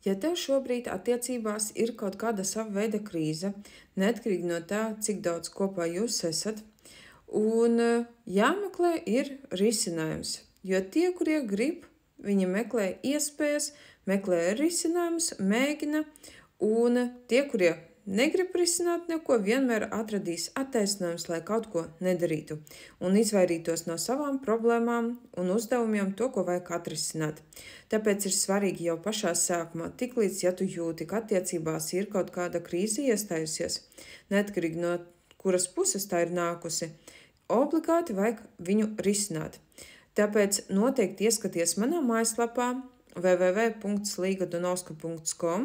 Ja tev šobrīd attiecībās ir kaut kāda sava veida krīze, neatkarīgi no tā, cik daudz kopā jūs esat, un jāmeklē ir risinājums, jo tie, kurie grib, viņi meklē iespējas, meklē risinājumus, mēģina, un tie, kurie negrib risināt neko, vienmēr atradīs attaisnojumus, lai kaut ko nedarītu, un izvairītos no savām problēmām un uzdevumiem to, ko vajag atrisināt. Tāpēc ir svarīgi jau pašā sākumā, tiklīdz, ja tu jūti, ka attiecībās ir kaut kāda krīze iestājusies, neatkarīgi no kuras puses tā ir nākusi, obligāti vajag viņu risināt. Tāpēc noteikti ieskaties manā mājaslapā www.ligadonovska.com,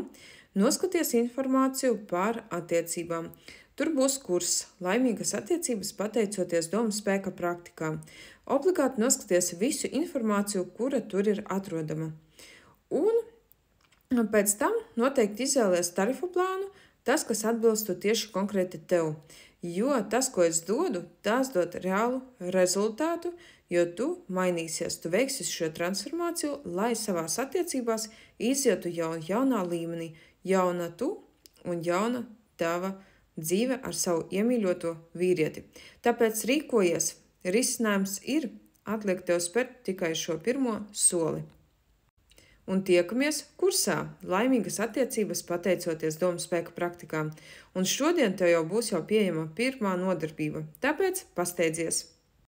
noskaties informāciju par attiecībām. Tur būs kurs Laimīgas attiecības pateicoties domu spēka praktikām. Obligāti noskaties visu informāciju, kura tur ir atrodama. Un pēc tam noteikti izvēlies tarifu plānu, tas, kas atbilstu tieši konkrēti tev. Jo tas, ko es dodu, tās dod reālu rezultātu, jo tu mainīsies, tu veiksi šo transformāciju, lai savās attiecībās izietu jau jaunā līmenī, jauna tu un jauna tava dzīve ar savu iemīļoto vīrieti. Tāpēc rīkojies, risinājums ir, atliek tev spērt tikai šo pirmo soli. Un tiekamies kursā Laimīgas attiecības pateicoties domu spēka praktikām. Un šodien tev jau būs pieejama pirmā nodarbība, tāpēc pasteidzies!